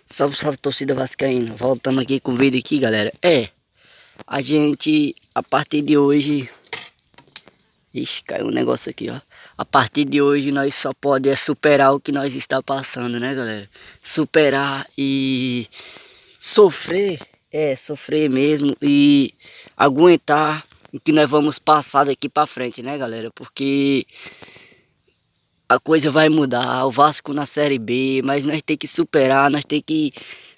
Salve, salve, torcida vascaína. Voltamos aqui com o vídeo aqui, galera. A gente, a partir de hoje... Ixi, caiu um negócio aqui, ó. A partir de hoje nós só podemos superar o que nós está passando, né, galera? Superar e sofrer, sofrer mesmo e aguentar o que nós vamos passar daqui pra frente, né, galera? Porque a coisa vai mudar, o Vasco na Série B, mas nós tem que superar, nós tem que...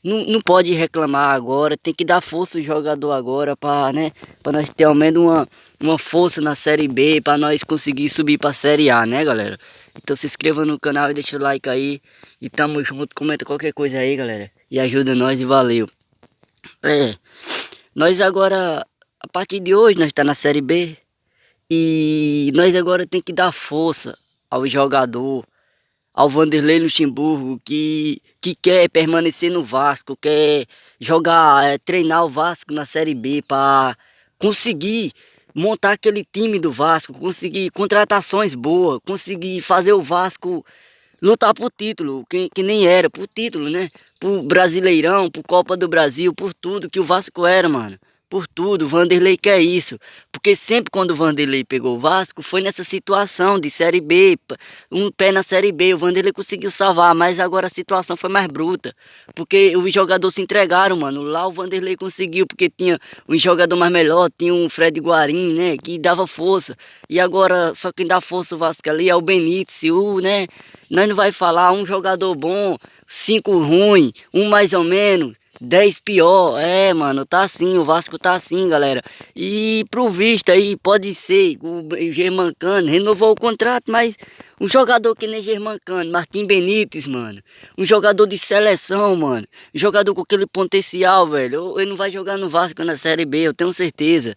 Não pode reclamar agora, tem que dar força ao jogador agora para, né, para nós ter ao menos uma força na Série B, para nós conseguir subir para a Série A, né, galera? Então se inscreva no canal e deixa o like aí, e tamo junto, comenta qualquer coisa aí, galera, e ajuda nós e valeu. Nós agora, a partir de hoje, nós tá na Série B, e nós agora tem que dar força ao jogador, ao Vanderlei Luxemburgo, que quer permanecer no Vasco, quer jogar, treinar o Vasco na Série B para conseguir montar aquele time do Vasco, conseguir contratações boas, conseguir fazer o Vasco lutar por título, que nem era, por título, né? Por Brasileirão, por Copa do Brasil, por tudo que o Vasco era, mano. Por tudo, o Vanderlei quer isso. Porque sempre quando o Vanderlei pegou o Vasco, foi nessa situação de Série B, um pé na Série B, o Vanderlei conseguiu salvar, mas agora a situação foi mais bruta. Porque os jogadores se entregaram, mano. Lá o Vanderlei conseguiu, porque tinha um jogador mais melhor, tinha um Fred Guarim, né, que dava força. E agora só quem dá força o Vasco ali é o Benítez, né? Nós não vai falar um jogador bom, 5 ruim, um mais ou menos, 10 pior. Mano, tá assim, o Vasco tá assim, galera. E pro visto aí, pode ser, o Germancano renovou o contrato, mas um jogador que nem Germancano, Martim Benítez, mano, um jogador de seleção, mano, um jogador com aquele potencial, velho, ele não vai jogar no Vasco na Série B, eu tenho certeza.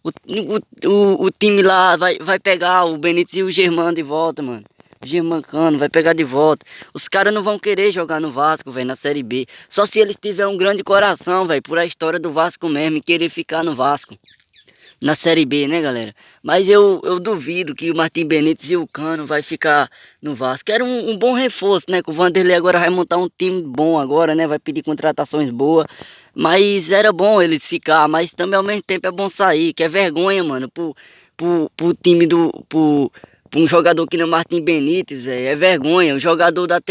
O time lá vai pegar o Benítez e o Germano de volta, mano. Germancano vai pegar de volta. Os caras não vão querer jogar no Vasco, velho, na Série B. Só se eles tiverem um grande coração, velho, por a história do Vasco mesmo e querer ficar no Vasco. Na Série B, né, galera? Mas eu duvido que o Martim Benítez e o Cano vai ficar no Vasco. Era um bom reforço, né? Que o Vanderlei agora vai montar um time bom agora, né? Vai pedir contratações boas. Mas era bom eles ficar, mas também ao mesmo tempo é bom sair. Que é vergonha, mano, pro time pra um jogador que nem o Martim Benítez, velho, é vergonha. O jogador dá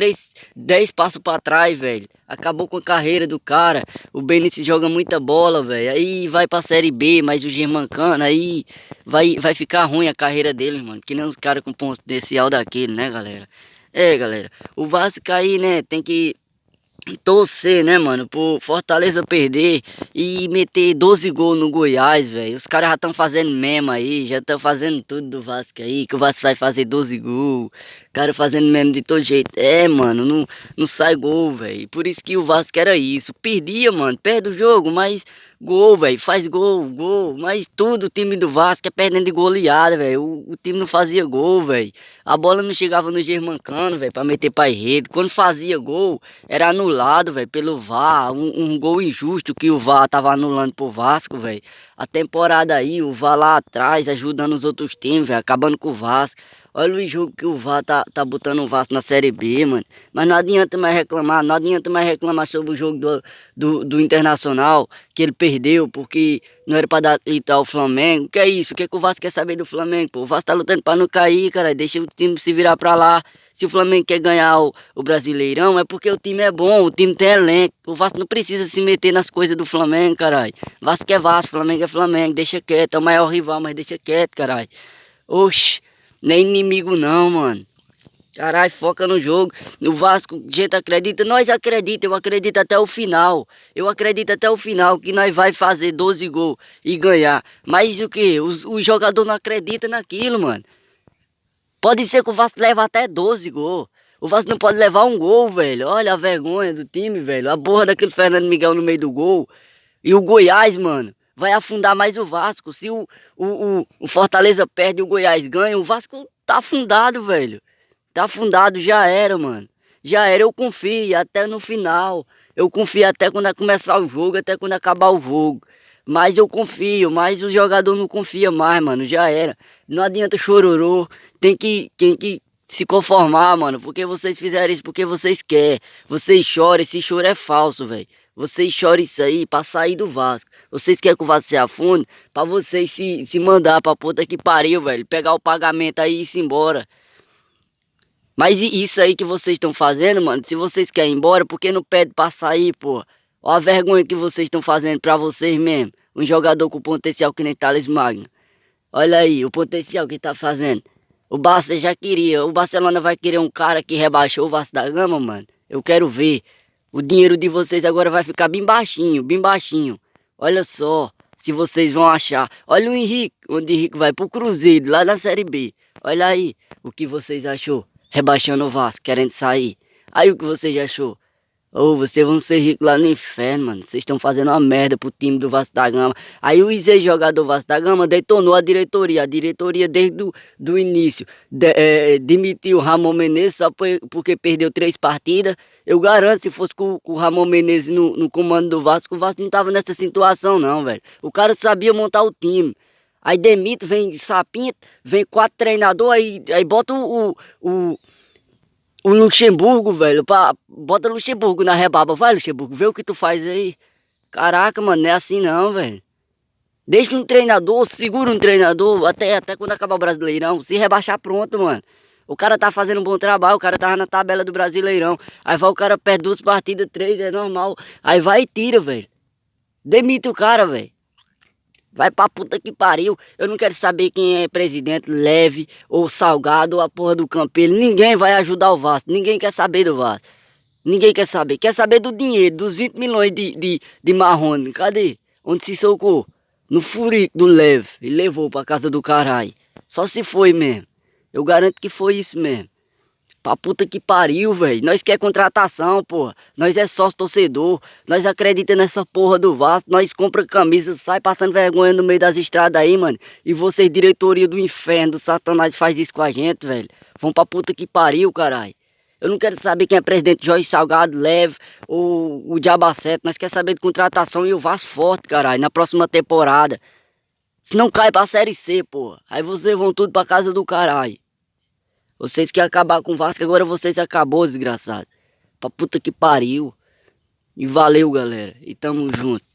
10 passos pra trás, velho. Acabou com a carreira do cara. O Benítez joga muita bola, velho. Aí vai pra Série B, mas o Germancano aí vai ficar ruim a carreira dele, mano. Que nem os caras com potencial daquele, né, galera? Galera, o Vasco aí, né, tem que torcer, né, mano, por Fortaleza perder e meter 12 gols no Goiás, velho. Os caras já estão fazendo meme aí, já estão fazendo tudo do Vasco aí, que o Vasco vai fazer 12 gols. Cara fazendo meme de todo jeito. Mano, não sai gol, velho. Por isso que o Vasco era isso. Perdia, mano, perde o jogo, mas gol, velho, faz gol. Mas tudo o time do Vasco é perdendo de goleada, velho. O time não fazia gol, velho. A bola não chegava no Germancano, velho, pra meter pra rede. Quando fazia gol, era anulado, velho, pelo VAR. Um gol injusto que o VAR tava anulando pro Vasco, velho. A temporada aí, o VAR lá atrás, ajudando os outros times, velho, acabando com o Vasco. Olha o jogo que o VAR tá botando o Vasco na Série B, mano. Mas não adianta mais reclamar, não adianta mais reclamar sobre o jogo do Internacional, que ele perdeu, porque não era pra dar ao Flamengo. Que é isso? O que o Vasco quer saber do Flamengo, pô? O Vasco tá lutando pra não cair, cara. Deixa o time se virar pra lá. Se o Flamengo quer ganhar o Brasileirão, é porque o time é bom, o time tem elenco. O Vasco não precisa se meter nas coisas do Flamengo, caralho. Vasco é Vasco, Flamengo é Flamengo. Deixa quieto, é o maior rival, mas deixa quieto, caralho. Oxi. Nem inimigo não, mano. Caralho, foca no jogo. O Vasco, gente acredita? Nós acreditamos, eu acredito até o final. Eu acredito até o final que nós vai fazer 12 gols e ganhar. Mas o que? Os jogadores não acreditam naquilo, mano. Pode ser que o Vasco leve até 12 gols. O Vasco não pode levar um gol, velho. Olha a vergonha do time, velho. A borra daquele Fernando Miguel no meio do gol. E o Goiás, mano, vai afundar mais o Vasco. Se o Fortaleza perde e o Goiás ganha, o Vasco tá afundado, velho. Tá afundado, já era, mano. Já era, eu confio até no final. Eu confio até quando começar o jogo, até quando acabar o jogo. Mas eu confio, mas o jogador não confia mais, mano. Já era. Não adianta chororô. Tem que se conformar, mano. Porque vocês fizeram isso porque vocês querem. Vocês choram, esse choro é falso, velho. Vocês choram isso aí pra sair do Vasco. Vocês querem que o Vasco se afunde pra vocês se mandar pra puta que pariu, velho. Pegar o pagamento aí e ir embora. Mas isso aí que vocês estão fazendo, mano, se vocês querem ir embora, por que não pede pra sair, pô? Olha a vergonha que vocês estão fazendo pra vocês mesmo. Um jogador com potencial que nem Thales Magno. Olha aí, o potencial que tá fazendo. O Barça já queria. O Barcelona vai querer um cara que rebaixou o Vasco da Gama, mano. Eu quero ver. O dinheiro de vocês agora vai ficar bem baixinho, bem baixinho. Olha só, se vocês vão achar. Olha o Henrique, onde o Henrique vai pro Cruzeiro, lá na Série B. Olha aí, o que vocês achou? Rebaixando o Vasco, querendo sair. Aí o que vocês achou? Ô, vocês vão ser ricos lá no inferno, mano. Vocês estão fazendo uma merda pro time do Vasco da Gama. Aí o ex-jogador Vasco da Gama detonou a diretoria. A diretoria desde do início demitiu o Ramon Menezes só porque perdeu 3 partidas. Eu garanto, se fosse com o Ramon Menezes no comando do Vasco, o Vasco não tava nessa situação não, velho. O cara sabia montar o time. Aí demite, vem Sapinto, vem 4 treinadores, aí bota o Luxemburgo, velho, bota Luxemburgo na rebaba. Vai, Luxemburgo, vê o que tu faz aí. Caraca, mano, não é assim não, velho. Deixa um treinador, segura um treinador, até quando acabar o Brasileirão. Se rebaixar, pronto, mano. O cara tá fazendo um bom trabalho, o cara tava na tabela do Brasileirão. Aí vai o cara, perde 2 partidas, 3, é normal. Aí vai e tira, velho. Demite o cara, velho. Vai pra puta que pariu. Eu não quero saber quem é presidente, Leve ou Salgado ou a porra do Campelo. Ninguém vai ajudar o Vasco. Ninguém quer saber do Vasco. Ninguém quer saber. Quer saber do dinheiro, dos 20 milhões de Marrone. Cadê? Onde se socou? No furico do Leve. E levou pra casa do caralho. Só se foi mesmo. Eu garanto que foi isso mesmo. Pra puta que pariu, velho. Nós quer contratação, porra. Nós é sócio torcedor. Nós acredita nessa porra do Vasco. Nós compra camisa, sai passando vergonha no meio das estradas aí, mano. E vocês, diretoria do inferno, do Satanás, faz isso com a gente, velho. Vão pra puta que pariu, caralho. Eu não quero saber quem é presidente, Jorge Salgado, Leve ou o Diabacete. Nós quer saber de contratação e o Vasco forte, caralho, na próxima temporada. Se não cai pra Série C, porra. Aí vocês vão tudo pra casa do caralho. Vocês querem acabar com o Vasco, agora vocês acabou, desgraçado. Pra puta que pariu. E valeu, galera. E tamo junto.